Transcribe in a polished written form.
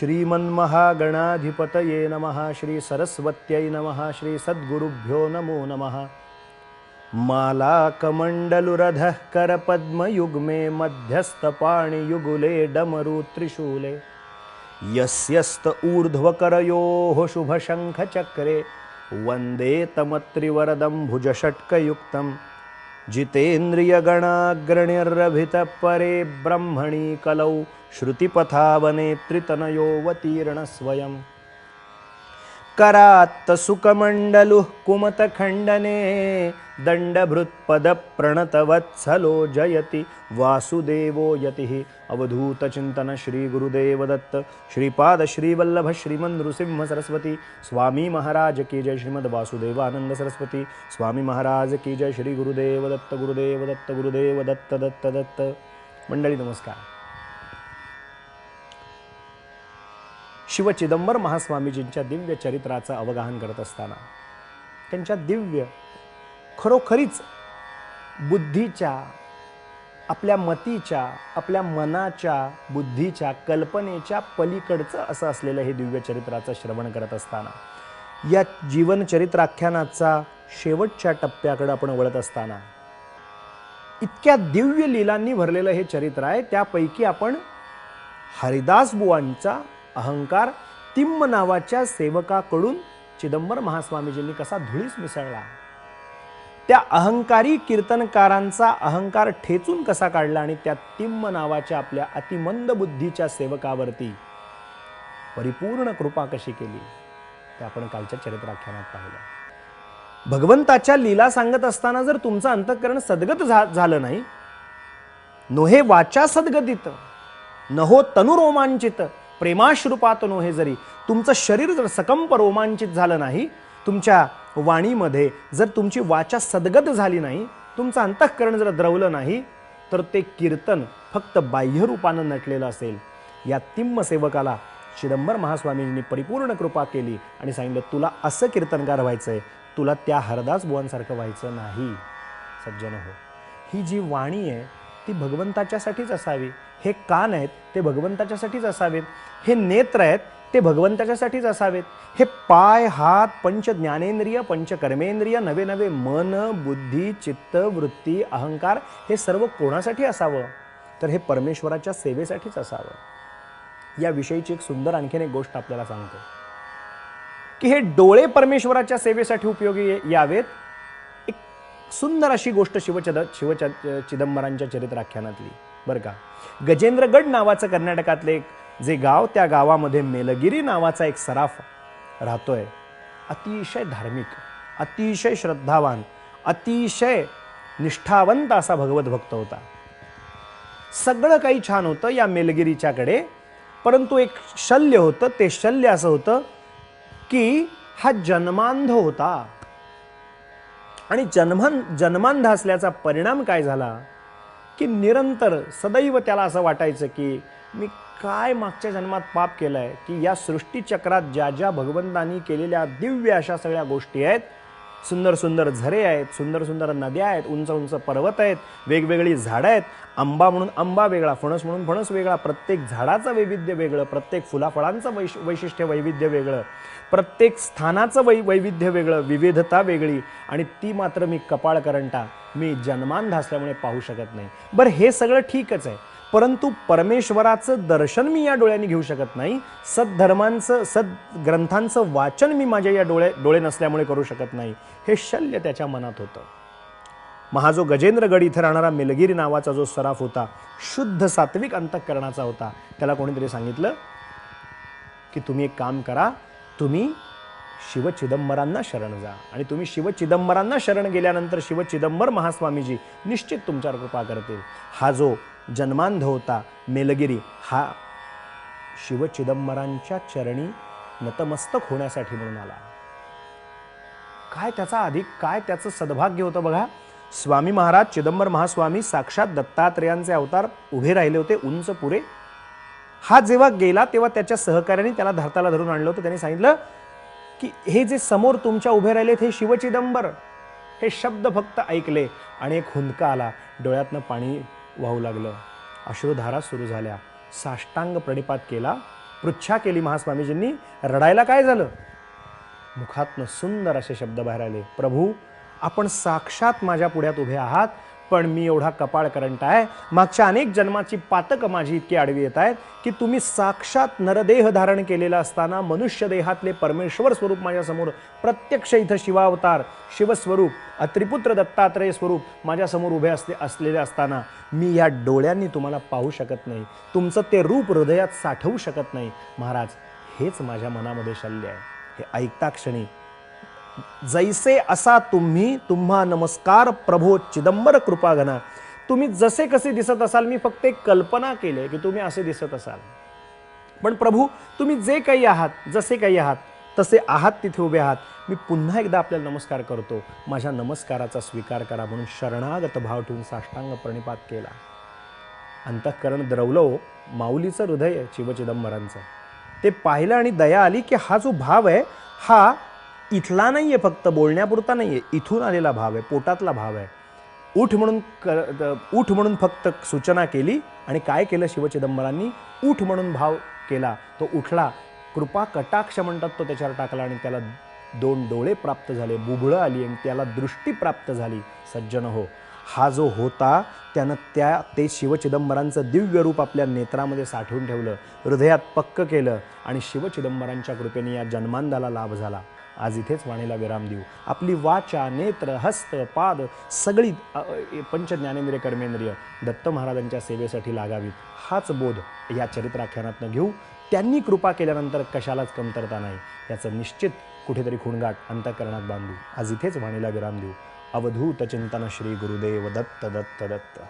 श्रीमन्महागणाधिपतये नमः। श्री सरस्वत्यै नमः। श्री सद्गुरुभ्यो नमो नमः। मालाकमण्डलुरधः करपद्मयुग्मे मध्यस्थपाणियुगुले डमरू त्रिशूले यस्यस्त ऊर्ध्वकरयोः शुभशङ्खचक्रे वन्दे तमत्रिवरदं भुजषट्कयुक्तं जितेन्द्रियगणाग्रणिर्रभितः परे ब्रह्मणि कलौ श्रुतिपथावनेत्रितनयोऽवतीर्णस्वयं करात्तसुकमण्डलुः कुमतखण्डने दण्डभृत्पदप्रणतवत्सलो जयति वासुदेवो यतिः। अवधूतचिन्तन श्री गुरुदेव दत्त श्रीपाद श्रीवल्लभ श्रीमन् नृसिंह सरस्वती स्वामी महाराज की जय। श्रीमद वासुदेवानंद सरस्वती स्वामी महाराज की जय। श्री गुरुदेव दत्त गुरुदेव दत्त गुरुदेव दत्त दत्त दत्त। मंडळी नमस्कार। शिव चिदंबर महास्वामीजींच्या दिव्य चरित्राचं अवगाहन करत असताना त्यांच्या दिव्य खरोखरीच बुद्धीच्या, आपल्या मतीच्या, आपल्या मनाच्या, बुद्धीच्या, कल्पनेच्या पलीकडचं असं असलेलं हे दिव्य चरित्राचं श्रवण करत असताना या जीवन चरित्राख्यानाचा शेवटच्या टप्प्याकडे आपण वळत असताना इतक्या दिव्य लीलांनी भरलेलं हे चरित्र आहे। त्यापैकी आपण हरिदास बुवांचा अहंकार तिम्म नावाच्या सेवकाकडून चिदंबर महास्वामीजींनी कसा धुळीस मिसळला, त्या अहंकारी कीर्तनकारांचा अहंकार ठेचून कसा काढला आणि त्या तिम्म नावाच्या आपल्या अतिमंद बुद्धीच्या सेवकावरती परिपूर्ण कृपा कशी केली ते आपण कालच्या चरित्राख्यानात पाहिलं। भगवंताच्या लीला सांगत असताना जर तुमचं अंतःकरण सद्गत झालं नाही, नोहे वाचा सद्गदित नहो तनु रोमांचित प्रेमाश्रुपात नोहे, जरी तुमचं शरीर जर सकंप रोमांचित झालं नाही, तुमच्या वाणीमध्ये जर तुमची वाचा सद्गत झाली नाही, तुमचं अंतःकरण जर द्रवलं नाही, तर ते कीर्तन फक्त बाह्य रूपानं नटलेलं असेल। या तिम्म सेवकाला चिदंबर महास्वामींनी परिपूर्ण कृपा केली आणि सांगितलं तुला असं कीर्तनकार व्हायचंय, तुला त्या हरदास बुवांसारखं व्हायचं नाही। सज्जन हो, ही जी वाणी आहे ती भगवंताच्यासाठीच असावी, हे कान आहेत ते भगवंताच्यासाठीच असावेत, हे नेत्र आहेत ते भगवंताच्यासाठीच असावेत, हे पाय हात पंच ज्ञानेंद्रिय पंच कर्मेंद्रिय नवे नवे मन बुद्धी चित्त वृत्ती अहंकार हे सर्व कोणासाठी असावं, तर हे परमेश्वराच्या सेवेसाठीच असावं। या विषयीची एक सुंदर आणखीन एक गोष्ट आपल्याला सांगतो की हे डोळे परमेश्वराच्या सेवेसाठी उपयोगी यावेत। एक सुंदर अशी गोष्ट चिदंबरांच्या चरित्राख्यानातली बरं का। गजेंद्रगड नावाचं कर्नाटकातले एक जे गाव, त्या गावामध्ये मेलगिरी नावाचा एक सराफ राहतोय। अतिशय धार्मिक, अतिशय श्रद्धावान, अतिशय निष्ठावंत असा भगवत भक्त होता। सगळं काही छान होतं या मेलगिरीच्याकडे, परंतु एक शल्य होतं। ते शल्य असं होतं की हा जन्मांध होता आणि जन्मांध असल्याचा परिणाम काय झाला की निरंतर सदैव त्याला असं वाटायचं की मी काय मागच्या जन्मात पाप केलंय की या सृष्टीचक्रात ज्या ज्या भगवंतांनी केलेल्या दिव्य अशा सगळ्या गोष्टी आहेत, सुंदर सुंदर झरे आहेत, सुंदर सुंदर नद्या आहेत, उंच उंच पर्वत आहेत, वेगवेगळी झाडं आहेत, आंबा म्हणून आंबा वेगळा, फणस म्हणून फणस वेगळा, प्रत्येक झाडाचं वैविध्य वेगळं, प्रत्येक फुलाफळांचं वैशिष्ट्य वैविध्य वेगळं, प्रत्येक स्थानाचं वैविध्य वेगळं, विविधता वेगळी, आणि ती मात्र मी कपाळकरंटा, मी जन्मांध असल्यामुळे पाहू शकत नाही। बरं, हे सगळं ठीकच आहे, परंतु परमेश्वराचं दर्शन मी या डोळ्यांनी घेऊ शकत नाही, सद्धर्मांचं सद्ग्रंथांचं वाचन मी माझ्या या डोळे नसल्यामुळे करू शकत नाही, हे शल्य त्याच्या मनात होतं। महा जो गजेंद्रगड इथे राहणारा मेलगिरी नावाचा जो सराफ होता, शुद्ध सात्विक अंतःकरणाचा होता, त्याला कोणीतरी सांगितलं की तुम्ही एक काम करा, तुम्ही शिव चिदंबरांना शरण जा आणि तुम्ही शिव चिदंबरांना शरण गेल्यानंतर शिव चिदंबर महास्वामीजी निश्चित तुमच्यावर कृपा करतील। हा जो जन्मांध होता मेलगिरी, हा शिव चिदंबरांच्या चरणी नतमस्तक होण्यासाठी म्हणून आला। काय त्याचा अधिक, काय त्याचं सद्भाग्य होतं बघा। स्वामी महाराज चिदंबर महास्वामी साक्षात दत्तात्रेयांचे अवतार उभे राहिले होते उंच पुरे। हा जेव्हा गेला तेव्हा त्याच्या सहकार्याने त्याला धारताला धरून आणलं होतं। त्यांनी सांगितलं की हे जे समोर तुमच्या उभे राहिलेत हे शिव चिदंबर, हे शब्द फक्त ऐकले आणि एक हुंदका आला, डोळ्यातनं पाणी वाहू लागलं, अश्रुधारा सुरू झाल्या, साष्टांग प्रणिपात केला पृच्छा केली महास्वामीजींनी, रडायला काय झालं? मुखातनं सुंदर असे शब्द बाहेर आले, प्रभू आपण साक्षात माझ्या पुढ्यात उभे आहात, पण मी एवढा कपाळ करंट आहे, मागच्या अनेक जन्माची पातकं माझी इतकी आडवी येत आहेत की तुम्ही साक्षात नरदेह धारण केलेला असताना मनुष्य देहातले परमेश्वर स्वरूप माझ्यासमोर प्रत्यक्ष इथं शिवावतार शिवस्वरूप त्रिपुत्र दत्तात्रेय स्वरूप माझ्यासमोर उभे असलेले असताना मी या डोळ्यांनी तुम्हाला पाहू शकत नाही, तुमचं ते रूप हृदयात साठवू शकत नाही महाराज, हेच माझ्या मनामध्ये शल्य आहे. हे ऐकता क्षणी जैसे असा तुम्हा नमस्कार प्रभो चिदंबर कृपाघना, तुम्ही जसे कसे दिसत असाल मी फक्त एक कल्पना केली की तुम्ही असे दिसत असाल, पण प्रभू तुम्ही जे काही आहात, जसे काही आहात तसे आहात, तिथे उभे आहात. मी पुन्हा एकदा आपल्याला नमस्कार करतो, माझ्या नमस्काराचा स्वीकार करा म्हणून शरणागत भाव ठेवून साष्टांग प्रणिपात केला. अंतःकरण द्रवलं माऊलीचं हृदय शिवचिदंबरांचं. ते पाहिलं आणि दया आली की हा जो भाव आहे हा इथला नाहीये, फक्त बोलण्यापुरता नाहीये, इथून आलेला भाव आहे, पोटातला भाव आहे. उठ म्हणून फक्त सूचना केली आणि काय केलं शिवचिदंबरांनी? उठ म्हणून भाव केला. तो उठला, कृपा कटाक्ष म्हणतात तो त्याच्यावर टाकला आणि त्याला 2 डोळे प्राप्त झाले, बुबुळं आली आणि त्याला दृष्टी प्राप्त झाली. सज्जन हो, हा जो होता त्यानं ते शिवचिदंबरांचं दिव्य रूप आपल्या नेत्रामध्ये साठवून ठेवलं, हृदयात पक्क केलं आणि शिवचिदंबरांच्या कृपेने या जन्मांधाला लाभ झाला. आज इथेच वाणीला विराम देऊ. आपली वाचा, नेत्र, हस्त, पाद सगळी पंचज्ञानेंद्रिय कर्मेंद्रिय दत्त महाराजांच्या सेवेसाठी लागावीत, हाच बोध या चरित्राख्यानातनं घेऊ. त्यांनी कृपा केल्यानंतर कशालाच कमतरता नाही, याचं निश्चित कुठेतरी खुणगाट अंतःकरणात बांधू. आज इथेच वाणीला विराम देऊ. अवधूत चिंतन श्री गुरुदेव दत्त दत्त दत्त.